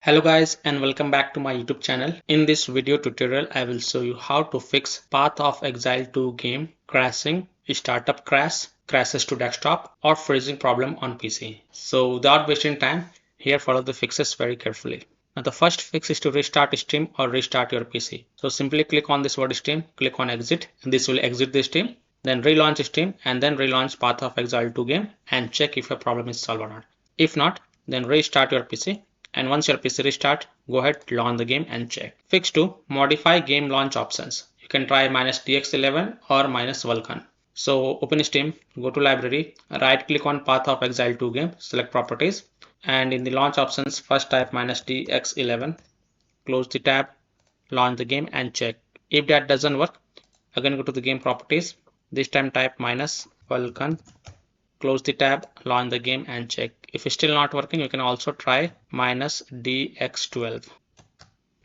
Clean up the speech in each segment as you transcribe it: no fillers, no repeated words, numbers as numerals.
Hello guys and welcome back to my YouTube channel. In this video tutorial I will show you how to fix Path of Exile 2 game crashing, startup crash, crashes to desktop or freezing problem on PC. So without wasting time, here follow the fixes very carefully. Now the first fix is to restart Steam or restart your PC. So simply click on this word Steam, click on exit and this will exit the Steam. Then relaunch Steam and then relaunch Path of Exile 2 game and check if your problem is solved or not. If not, then restart your PC. And once your PC restart, go ahead, launch the game and check. Fix 2. Modify game launch options. You can try -DX11 or -Vulkan. So open Steam, go to library, right click on Path of Exile 2 game, select properties, and in the launch options, first type -DX11, close the tab, launch the game and check. If that doesn't work, again go to the game properties, this time type -Vulkan, close the tab, launch the game and check. If it's still not working, you can also try -DX12.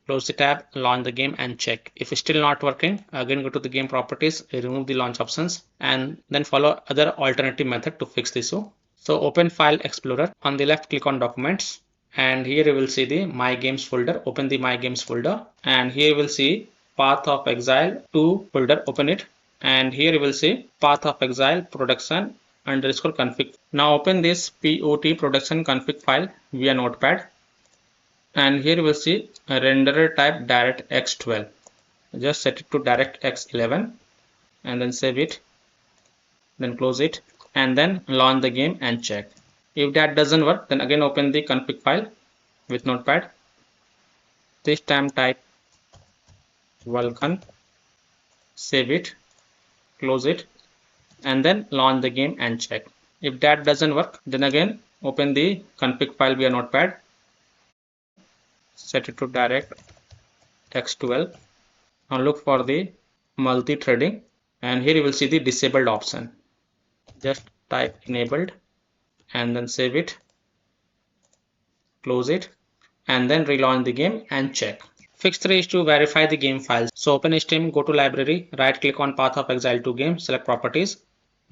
Close the tab, launch the game and check. If it's still not working, again go to the game properties, remove the launch options and then follow other alternative method to fix this issue. So open File Explorer. On the left, click on Documents and here you will see the My Games folder. Open the My Games folder and here you will see Path of Exile 2 folder. Open it and here you will see Path of Exile production _config. Now open this POT production config file via notepad and here you will see a renderer type DirectX 12. Just set it to DirectX 11 and then save it, then close it and then launch the game and check. If that doesn't work, then again open the config file with notepad. This time type Vulkan, save it, close it and then launch the game and check. If that doesn't work, then again open the config file via notepad, set it to DirectX 12. Now look for the multi-threading and here you will see the disabled option. Just type enabled and then save it, close it and then relaunch the game and check. Fix 3 is to verify the game files. So open Steam, go to library, right click on Path of Exile 2 game, select properties,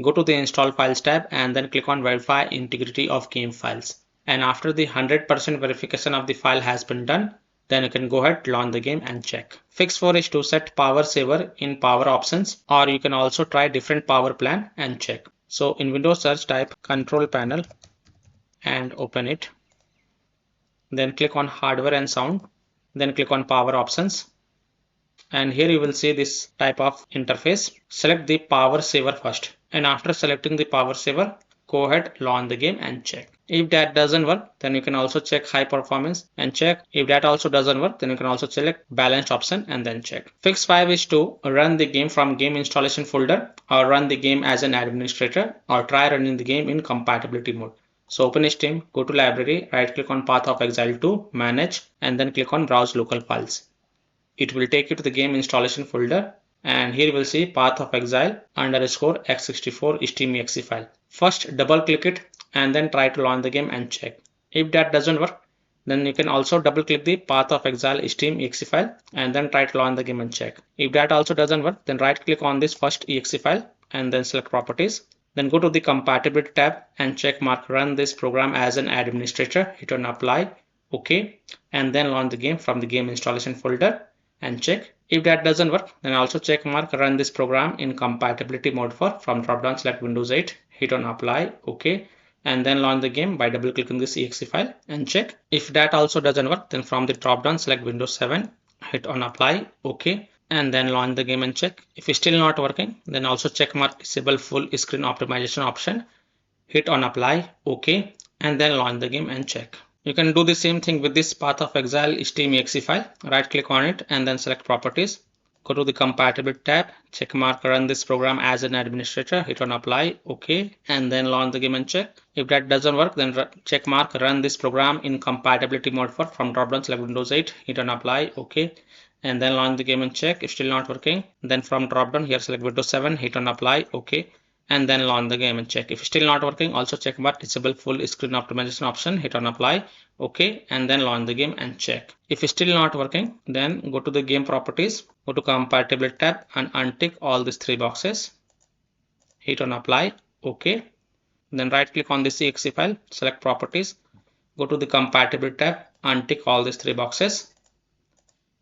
go to the install files tab and then click on verify integrity of game files. And after the 100% verification of the file has been done, then you can go ahead, launch the game and check. Fix 4 is to set power saver in power options, or you can also try different power plan and check. So in Windows search, type control panel and open it. Then click on hardware and sound. Then click on power options and here you will see this type of interface. Select the power saver first and after selecting the power saver, go ahead, launch the game and check. If that doesn't work, then you can also check high performance and check. If that also doesn't work, then you can also select balanced option and then check. Fix 5 is to run the game from game installation folder or run the game as an administrator or try running the game in compatibility mode. So open Steam, go to library, right click on Path of Exile 2, manage and then click on browse local files. It will take you to the game installation folder and here you will see Path of Exile _x64 steam.exe file. First double click it and then try to launch the game and check. If that doesn't work, then you can also double click the Path of Exile steam.exe file and then try to launch the game and check. If that also doesn't work, then right click on this first exe file and then select properties. Then go to the compatibility tab and check mark run this program as an administrator, hit on apply, OK, and then launch the game from the game installation folder and check. If that doesn't work, then also check mark run this program in compatibility mode from drop down select Windows 8, hit on apply, OK, and then launch the game by double clicking this exe file and check. If that also doesn't work, then from the drop down select Windows 7, hit on apply, OK, and then launch the game and check. If it's still not working, then also check mark disable full screen optimization option, hit on apply, OK, and then launch the game and check. You can do the same thing with this Path of Exile steam.exe file. Right click on it and then select properties. Go to the compatibility tab, check mark run this program as an administrator, hit on apply, OK, and then launch the game and check. If that doesn't work, then check mark run this program in compatibility mode from drop down select Windows 8, hit on apply, OK, and then launch the game and check. If still not working, then from drop down here select Windows 7, hit on apply, OK, and then launch the game and check. If still not working, also check mark disable full screen optimization option, hit on apply, OK, and then launch the game and check. If it's still not working, then go to the game properties, go to compatibility tab and untick all these 3 boxes, hit on apply, OK, then right click on this exe file, select properties, go to the Compatibility tab, untick all these 3 boxes,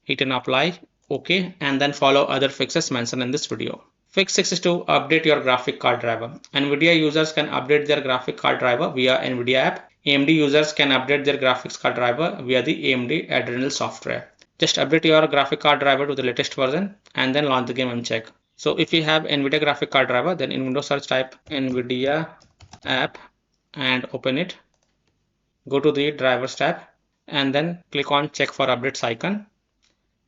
hit and apply, OK, and then follow other fixes mentioned in this video. Fix 6 is to update your graphic card driver. NVIDIA users can update their graphic card driver via NVIDIA app. AMD users can update their graphics card driver via the AMD Adrenal software. Just update your graphic card driver to the latest version and then launch the game and check. So if you have NVIDIA graphic card driver, then in Windows search type NVIDIA app and open it. Go to the drivers tab and then click on check for updates icon.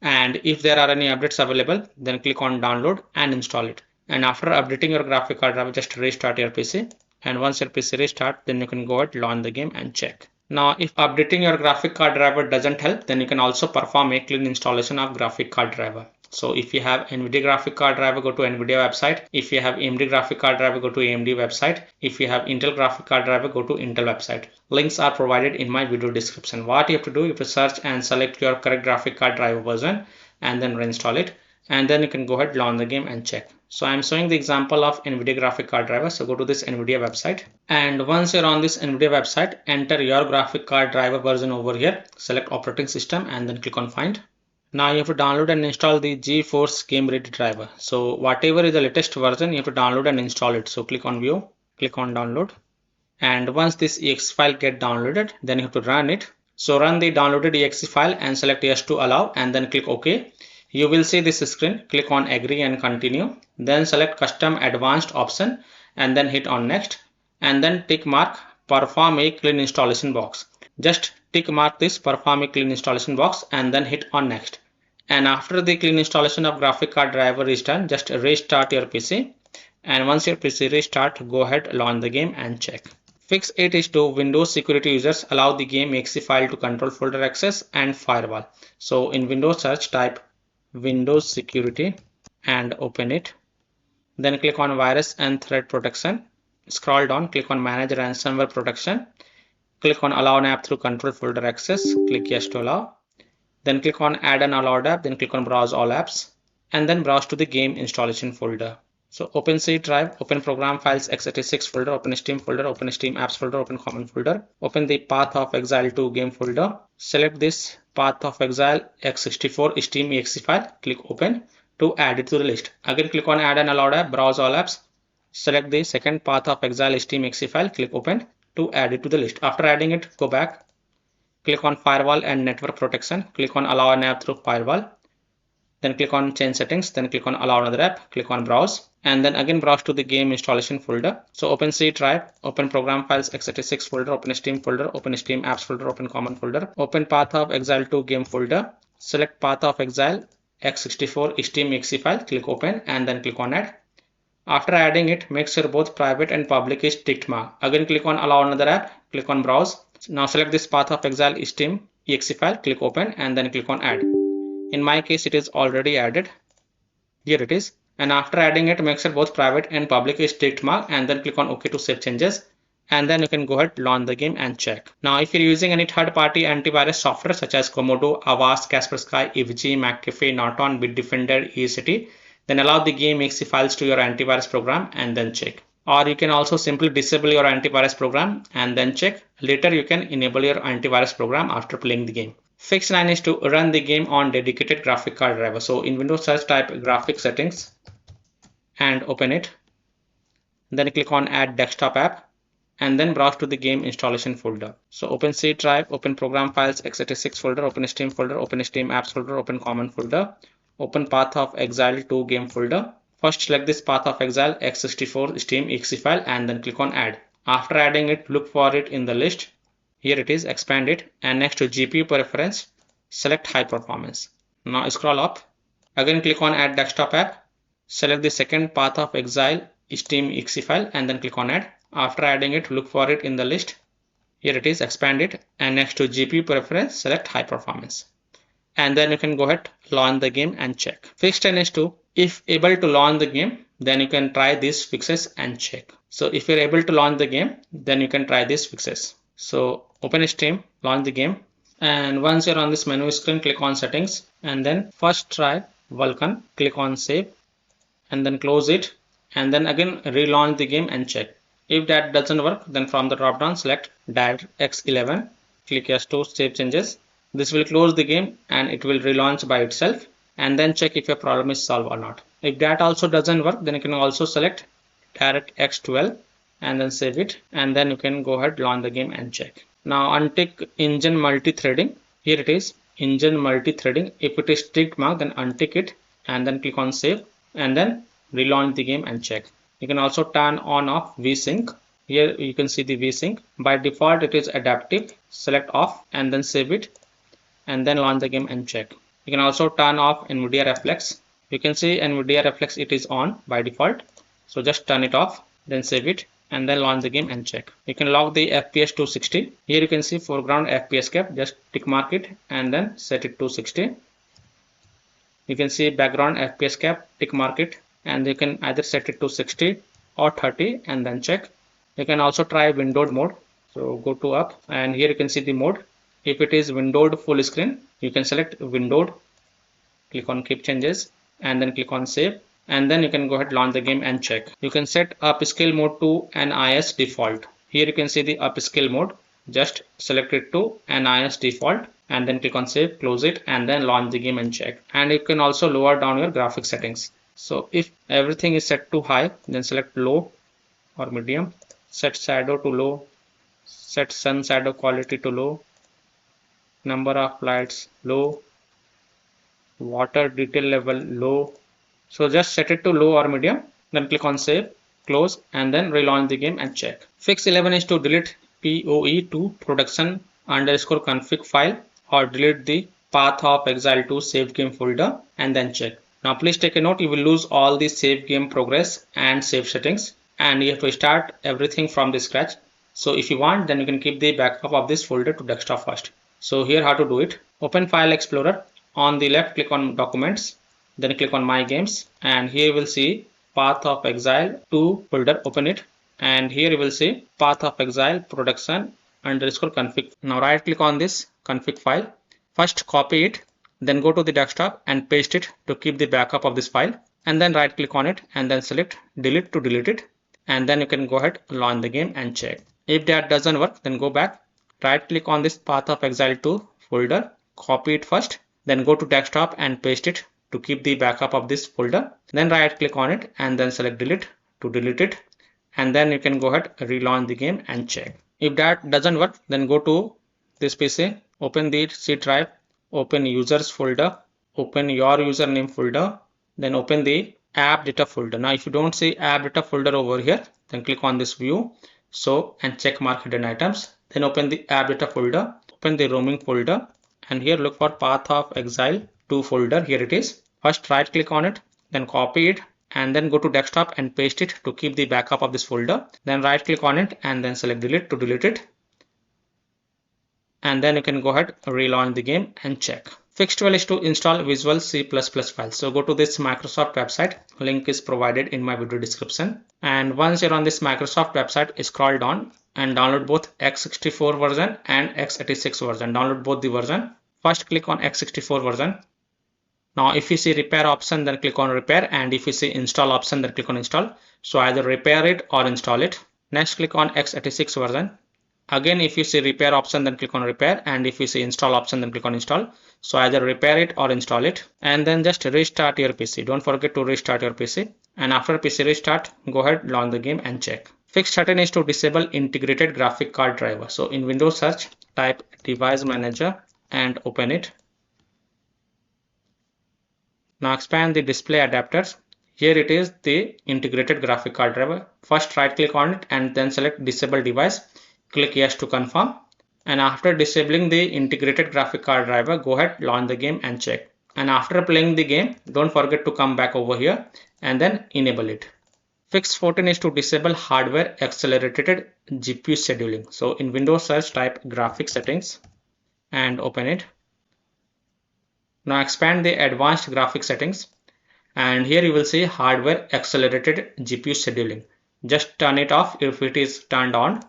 And if there are any updates available, then click on download and install it. And after updating your graphic card driver, just restart your PC. And once your PC restart, then you can go ahead, launch the game and check. Now, if updating your graphic card driver doesn't help, then you can also perform a clean installation of graphic card driver. So if you have NVIDIA graphic card driver, go to NVIDIA website. If you have AMD graphic card driver, go to AMD website. If you have Intel graphic card driver, go to Intel website. Links are provided in my video description. What you have to do, you have to search and select your correct graphic card driver version and then reinstall it. And then you can go ahead, launch the game and check. So I'm showing the example of NVIDIA graphic card driver. So go to this NVIDIA website. And once you're on this NVIDIA website, enter your graphic card driver version over here. Select operating system and then click on find. Now you have to download and install the GeForce Game Ready driver. So whatever is the latest version, you have to download and install it. So click on view, click on download. And once this exe file get downloaded, then you have to run it. So run the downloaded exe file and select yes to allow and then click OK. You will see this screen. Click on agree and continue. Then select custom advanced option and then hit on next. And then tick mark perform a clean installation box. Just tick mark this perform a clean installation box and then hit on next. And after the clean installation of graphic card driver is done, just restart your PC. And once your PC restart, go ahead, launch the game and check. Fix 8 is to Windows security users allow the game exe file to control folder access and firewall. So in Windows search type Windows security and open it. Then click on virus and threat protection. Scroll down, click on manage ransomware protection. Click on allow an app through control folder access. Click yes to allow. Then click on add an allowed app. Then click on browse all apps and then browse to the game installation folder. So open C drive, open program files x86 folder, open Steam folder, open Steam apps folder, open common folder, open the Path of Exile 2 game folder. Select this Path of Exile x64 Steam exe file, click open to add it to the list. Again click on add an allowed app, browse all apps. Select the second Path of Exile Steam exe file, click open to add it to the list. After adding it, go back. Click on firewall and network protection. Click on allow an app through firewall. Then click on change settings. Then click on allow another app. Click on browse. And then again browse to the game installation folder. So open C drive, open program files x86 folder, open Steam folder, open Steam apps folder, open common folder, open Path of Exile 2 game folder. Select Path of Exile x64 Steam exe file. Click open and then click on add. After adding it, make sure both private and public is ticked mark. Again click on allow another app. Click on browse. Now select this Path of Exile Steam exe file, click open and then click on add. In my case, it is already added. Here it is. And after adding it, make sure both private and public is ticked mark and then click on OK to save changes. And then you can go ahead, launch the game and check. Now, if you're using any third-party antivirus software such as Komodo, Avast, Kaspersky, EVG, McAfee, Norton, Bitdefender, ECT, then allow the game exe files to your antivirus program and then check. Or you can also simply disable your antivirus program and then check. Later you can enable your antivirus program after playing the game. Fix 9 is to run the game on dedicated graphic card driver. So in Windows search type graphic settings and open it. Then click on add desktop app and then browse to the game installation folder. So open C drive, open program files x86 folder, open Steam folder, open Steam apps folder, open common folder, open Path of Exile 2 game folder. First select this Path of Exile x64 Steam exe file and then click on add. After adding it, look for it in the list. Here it is, expand it and next to GPU preference, select high performance. Now scroll up, again click on add desktop app, select the second Path of Exile Steam exe file and then click on add. After adding it, look for it in the list. Here it is, expand it and next to GPU preference, select high performance. And then you can go ahead, launch the game and check. Fix 10 is to, if able to launch the game, then you can try these fixes and check. So if you're able to launch the game, then you can try these fixes. So open Steam, launch the game. And once you're on this menu screen, click on settings and then first try Vulkan, click on save and then close it. And then again relaunch the game and check. If that doesn't work, then from the drop down select DirectX 11 click yes to save changes. This will close the game and it will relaunch by itself, and then check if your problem is solved or not. If that also doesn't work, then you can also select DirectX 12 and then save it, and then you can go ahead, launch the game and check. Now untick engine multi-threading. Here it is, engine multi-threading. If it is ticked mark, then untick it and then click on save, and then relaunch the game and check. You can also turn on off vsync. Here you can see the vsync. By default it is adaptive. Select off and then save it, and then launch the game and check. You can also turn off NVIDIA reflex. You can see NVIDIA reflex, it is on by default, so just turn it off, then save it, and then launch the game and check. You can lock the FPS to 60. Here you can see foreground FPS cap, just tick mark it and then set it to 60. You can see background FPS cap, tick mark it, and you can either set it to 60 or 30 and then check. You can also try windowed mode. So go to up, and here you can see the mode. If it is windowed full screen, you can select windowed, click on keep changes, and then click on save, and then you can go ahead, launch the game and check. You can set upscale mode to NIS default. Here you can see the upscale mode. Just select it to NIS default and then click on save, close it, and then launch the game and check. And you can also lower down your graphic settings. So if everything is set to high, then select low or medium, set shadow to low, set sun shadow quality to low, number of lights low, water detail level low. So just set it to low or medium, then click on save, close, and then relaunch the game and check. Fix 11 is to delete POE to production_config file, or delete the Path of Exile to saved game folder and then check. Now please take a note, you will lose all the save game progress and save settings, and you have to start everything from the scratch. So if you want, then you can keep the backup of this folder to desktop first. So here how to do it. Open File Explorer. On the left, click on Documents, then click on My Games, and here you will see Path of Exile 2 folder. Open it, and here you will see Path of Exile production_config. Now right click on this config file. First copy it, then go to the desktop and paste it to keep the backup of this file, and then right click on it and then select delete to delete it, and then you can go ahead, launch the game and check. If that doesn't work, then go back, right click on this Path of Exile 2 folder, copy it first, then go to desktop and paste it to keep the backup of this folder, then right click on it and then select delete to delete it, and then you can go ahead, relaunch the game and check. If that doesn't work, then go to this PC, open the C drive, open users folder, open your username folder, then open the app data folder. Now if you don't see app data folder over here, then click on this view, so, and check mark hidden items, then open the app data folder, open the roaming folder, and here look for Path of Exile 2 folder. Here it is. First right click on it, then copy it, and then go to desktop and paste it to keep the backup of this folder, then right click on it and then select delete to delete it, and then you can go ahead, relaunch the game and check. Fix 12 is to install Visual C++ files. So go to this Microsoft website, link is provided in my video description, and once you're on this Microsoft website, scroll down and download both x64 version and x86 version. Download both the version. First click on x64 version. Now if you see repair option, then click on repair, and if you see install option, then click on install. So either repair it or install it. Next click on x86 version. Again if you see repair option, then click on repair, and if you see install option, then click on install. So either repair it or install it, and then just restart your PC. Don't forget to restart your PC, and after PC restart, go ahead, launch the game and check. Fix 13 is to disable integrated graphic card driver. So in Windows search, type device manager and open it. Now expand the display adapters. Here it is, the integrated graphic card driver. First right click on it and then select disable device. Click yes to confirm, and after disabling the integrated graphic card driver, go ahead, launch the game and check. And after playing the game, don't forget to come back over here and then enable it. Fix 14 is to disable hardware accelerated GPU scheduling. So in Windows search, type graphic settings and open it. Now expand the advanced graphic settings, and here you will see hardware accelerated GPU scheduling. Just turn it off if it is turned on,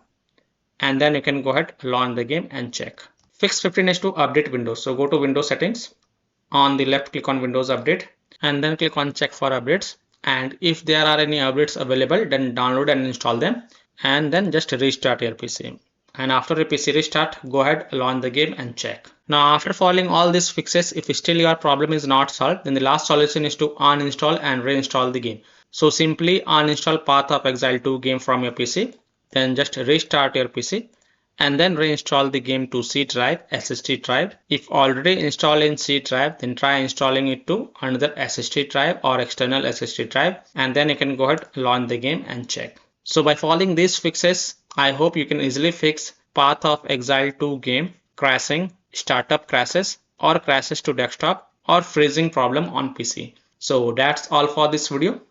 and then you can go ahead, launch the game and check. Fix 15 is to update Windows. So go to Windows settings. On the left click on Windows Update and then click on check for updates, and if there are any updates available, then download and install them, and then just restart your PC. and after a PC restart, go ahead, launch the game and check. Now after following all these fixes, if still your problem is not solved, then the last solution is to uninstall and reinstall the game. So simply uninstall Path of Exile 2 game from your PC, then just restart your PC and then reinstall the game to C drive, SSD drive. If already installed in C drive, then try installing it to another SSD drive or external SSD drive, and then you can go ahead, launch the game and check. So by following these fixes, I hope you can easily fix Path of Exile 2 game crashing, startup crashes or crashes to desktop or freezing problem on PC. So that's all for this video.